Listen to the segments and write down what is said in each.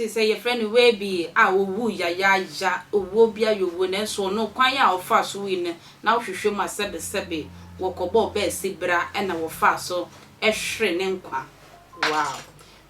ati say your friend WYLLBEE a owu YAA owo bia yowo na so no kwan a ofa so wi na wohwehwe ma sebe wokobo be sibra na wofa so ehwere ne nkwa wow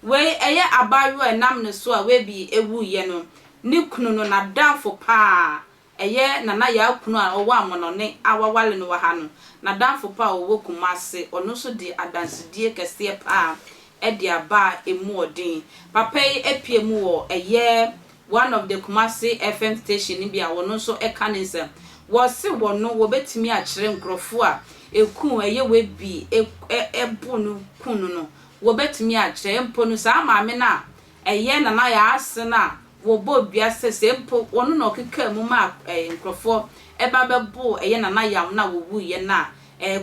we eye abayo enam ne so a WYLLBEE ewu ye no ni kunu no na danfo pa eye nana ya kunu a owo amono ne awawale no wa ha no na danfo pa owo kumase ono so di adansodie kese pa Edia ba emu odin papa epie mu wo eye one of the Kumasi FM station bia wono so eka ne nsem wo se wono wo betimi a kire nkrofo a ekun eye WYLLBEE ebu no kunu no wo betimi a kire mpo no sa maame na eye na ya ase na wo bo bia se mpo wono no keka mu ma nkrofo eba bebo eye na yam na wo wu ye na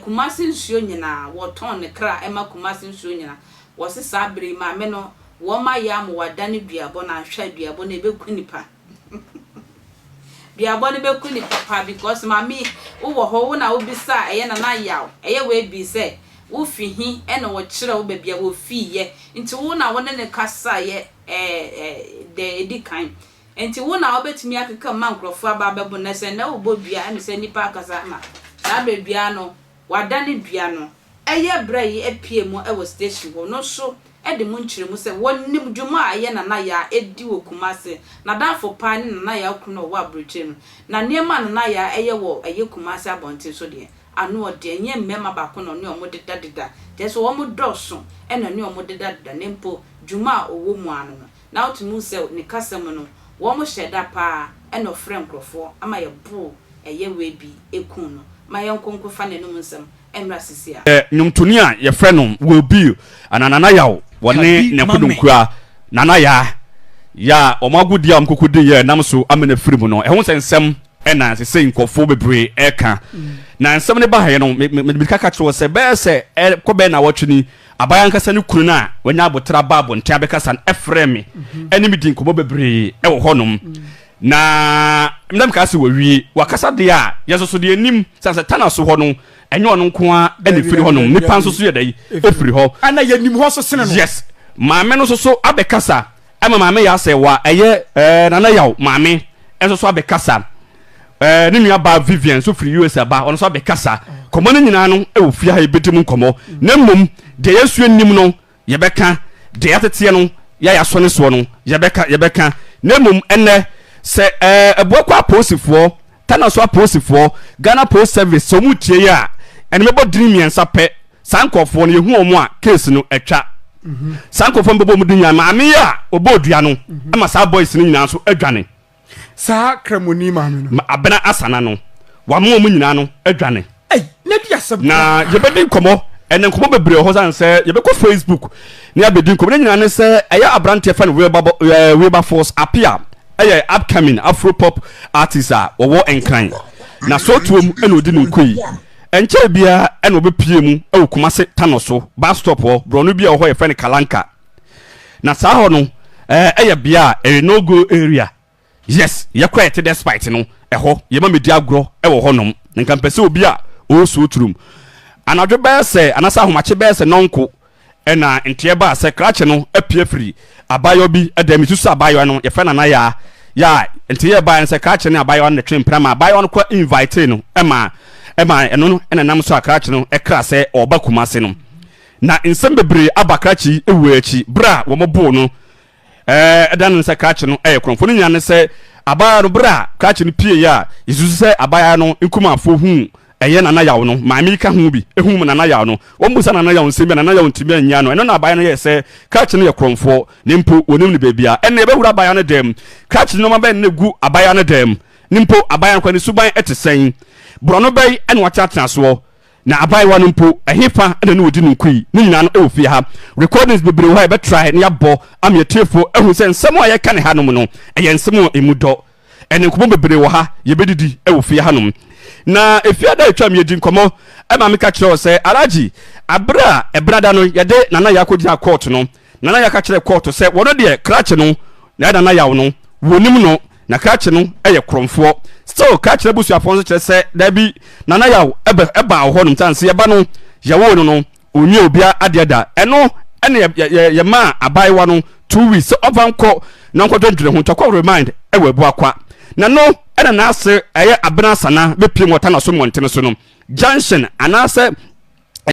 Kumasi nsuo nyina wo ton ne kra ema Kumasi nsuo nyina wose sabri ma me no wo ma ya mo wadane duabo na hwa duabo na beku nipa duabo ne beku nipa pa because mami wo ho wo na obisa eye na yaw eye WYLLBEE se wo fihi e na wo kire wo babia wo fiye nti wo na wo ne kasa ye de edikan nti wo na obetumi akeka mankrofo aba bebo na se na wo bobia emi se nipa akasa ma sabria no wadane dua no eye brai epie mu e wo station wo no so e de mu nkyere mu se wonnim dwuma aye na ya edi wo Kumase na danfo pan na ya kuno wo abroche no na niema na ya eye wo eye Kumase abonte so de anu ode enye mmema ba ko no ne omo deda de so wo mo doso e na ne omo deda nempo dwuma owo mu anu no na otumu se ne kasam no wo mo hyeda pa e no frem krofo ama ye bu eye WYLLBEE ekun no ma ye nkonko fa ne no nsam nyumtuni a ye frɛ no WYLLBEE ananana yaw wone ne kodunkura nana ya omagudi am kokodi ye nam so amena firi mu no ehun sensem na sese nkofo bebre eka na nsem ne ba ha ye no me kaka kyewo se be se kobe na wotwini abayan kasa ne kunu na wanya abotra babo ntia bekasa efreme eni midin kobo bebre wo honom na mdam kasi wawie wakasa de a yesoso de anim sanse tana so ho no enyo no nko a ene firi ho no nipa nso so ye dai efiri ho ana ye nim ho so sene no yes maame no so abekasa ama maame ya se wa eye nana yaw maame enso so abekasa ne nua ba Vivian so firi US ba ono so abekasa komo ne nyina no e wo fia ha ebetem komo na mmom de yesu anim no ye beka de atete no ya so ne so no ye beka na mmom enne se ebuakwa posifo tana so posifo Ghana Post Service so mutie ya ene mebo dreamien sape sankofo no yehu omo a case no etwa sankofo mbebo mu dunya maame ya obodua no ama sa boys ni nyina so adwane sa kramoni maame no abena asana no wamo mu nyina no adwane na bia sab na yebedi komo ene nkomo bebre ho san se yebekọ Facebook ne abedi komo nyina ne se eya abrante fa no WYLLBEE appear eye upcoming Afro pop artist a wo enkran na so tuom ene odi nkoi enche bia ene obepie mu e Kumase tano so bus stop ho bronu bia ho ye friend Kalanka na sa ho no eye bia no go area yes ye quite despite no ho ye ma media agro e wo honom nka mpese obi a o so turum anadwo be se anasa ahomache be se nonko ena ntie ba se krache no apie free abayo bi edem susu abayo no ye fena na ya ntie ba se krache ne abayo na twem prama abayo no kwa invite no ema eno no ena nam so akrache no ekra se oba Kumase no na nsem bebre abakrachi ewu achi bra wo mobo no edan se krache no kronfo no nyane se abayo no bra krache no pie ya isusu se abayo no nkumafo hu eye nana yaw no maami ka hu bi ehum nana yaw no ombusa nana yaw nsemi nana yaw ntimi anya no eno na abaye no ye se catch no ye kromfo nimpo wonim ne bebia enne be wura abaye no dem catch no ma be ne gu abaye no dem nimpo abaye no kwani suban etesen brono bay ene watatena so na abaye wa nimpo ehefa ene ne odi nkui ni nyina no e ofie ha recordings bebre ho e be try ne yabo am ye tiefo ehu se nsemo aye ka ne ha no no eye nsemo emudo ene nkomo bebre wo ha ye bedidi e ofie ha no na efiada etwa me din komo e ma me ka kire o se alaji abra ebrada no ye de nana yakogina court no nana yaka kire court se wono de krache no na nana yawo no wonim no na krache no eye kromfo so krache busu afonso kire se da bi nana yawo eba ho no tanse ye ba no yawo no onye obia adeda eno ene ye ma abaiwa no 2 weeks so ofanko na nkoto ndwere ho tokwa remind e we bua kwa na no ena na ase eye abena sana be pie wota na so montene so no junction anase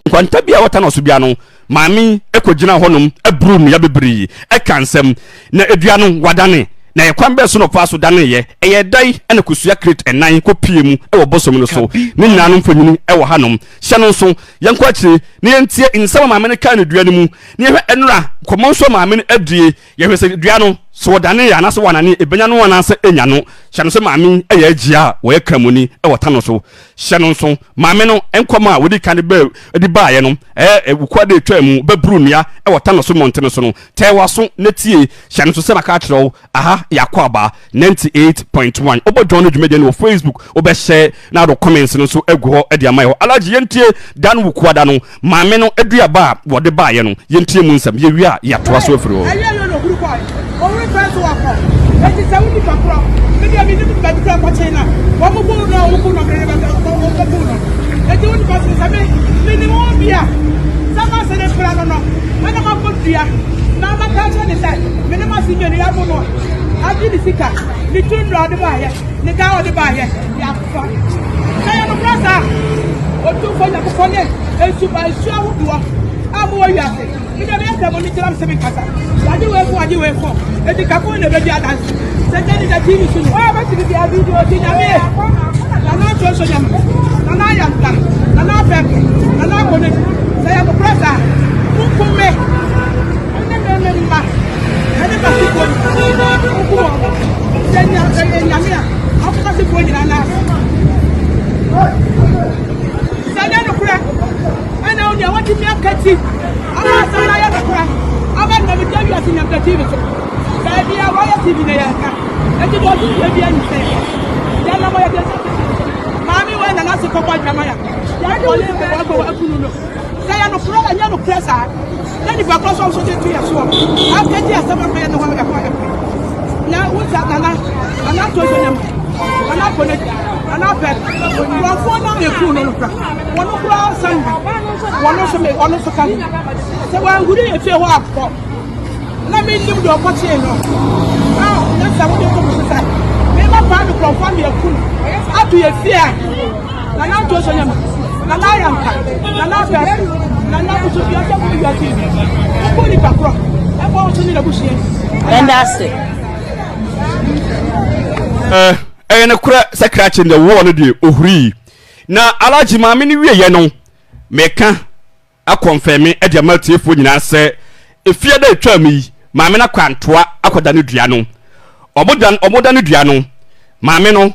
nkwanta bia wota na so bia no maami ekogina honom ebru no ya bebri e kansem na edua no wadane na yekwan be so no fa so dane ye eye dai ena kusua create enan ko pie mu e wo bosom no so ne nyina no mfanyini e wo hanom hye no so yenko akire ne yentie insama maame ne kan dua no mu ne hwe enura komon so maame ne adie ye hwe se dua no so dane ya na so wanane ebenya no wana se enya no hye no so maame e ya agia wo ye kramoni e wo ta no so hye no so maame no enkoma a wodi kan be edi ba ye no wukwa de twa mu bebru nia e wo ta no so montene so no tewa so ne tie hye no so se maka akire aha yakwaba 98.1 obo jono dwumede no Facebook obe share na do comments no so egu ho e dia mai ho alaji yentie dan wukwa da no maame no edua ba wode ba ye no yentie mu nsam ye wi a ya toa so afiri ho Only person who are that is a little bit maybe I mean, the back of China. One more go now, who could not be able to and the only person is a minimum beer. Someone said, I don't know. When I'm up here, now my country is that minimum senior, the other one. I did the sicker, the children are the buyer, the guy of the buyer. Say, I'm a brother. Or two for your opponent, and to buy shower door. I'm what you are saying. We don't have money to have seven casa. What do you wait for? And the Capone of the dance. Send any that TV soon. Why am I to be a video? I'm not just a young man. I'm not young man. I'm not baby. I'm not going to say I'm a brother. Who for me? And then remember. And then I then Yamia. How can you go in an ass? Send a crack. I know you want to be a catchy. I'm not going to tell you as in the TV. Baby, I want to be there. And you don't do anything. Mammy, when I ask you for my Jamaya, say I'm a pro and you're a presser. Then if I cross also to be a swamp, I'll get you some of the now, what's that? I'm not doing them. I'm not going to. I'm not bad. One for now, you're cool. One of our son, one of them, one of the country. So I'm good if you walk. Let me leave your watching. Now, that's how you come to say. Maybe my father from family of cool. Up to your fear. I'm not just them. I'm not young. I'm not bad. I'm not to be a couple of your team. I'm going to go. I'm going to need a bush. And that's it. Na kura secretary in the war no de ohuri na alaji maame ni wie ye no meka a confirm e de maltiefo nyina se efie da atwa mi maame na kwantoa akoda ne dua no omoda ne dua no maame no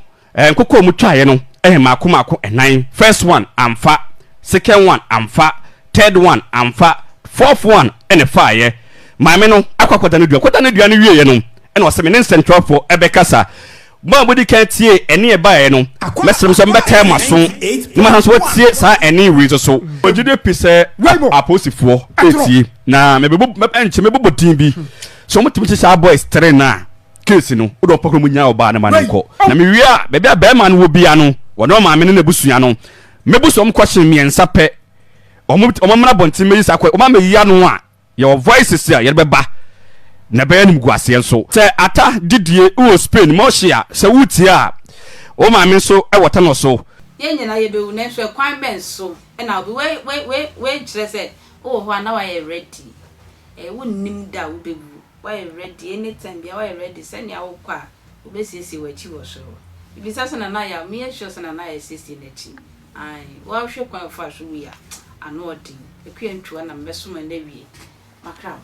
nkoko mu twaye no maako enan first one amfa second one amfa third one amfa fourth one ene faaye maame no akoda ne dua ne wie ye no ene waseme ne central for ebekasa mo body kan tie ene e ba ye no mesrem so mbeka maso ni ma so tie sa ene wi so ojide pise aposifo etie na mebebo tin bi so mutimi sha boys 3 na case no wo do pokro mu nya oba na manko na me wi a bebe ba ma no wo bia no wono ma me na busua no mebuso m question miensa pe omamra bontin me yisa kwa o ma me ya no a your voices a ye beba na be anim guase nso se ata didie wo Spain mo hia se wuti a o ma me so e wota no so ye nyina ye be wu na so kwan ben so e na obi we kire se o ho na wa ye ready wo nim da wo be wu wa ye ready anytime bia wa ye ready se nya wo kwa wo be sisi wachi wo so ibi sasa na ya me sure se na ya sisi na chi ai wa hwe kwan fa so wi a ano odi ekwe ntwa na mbeso ma na wie makra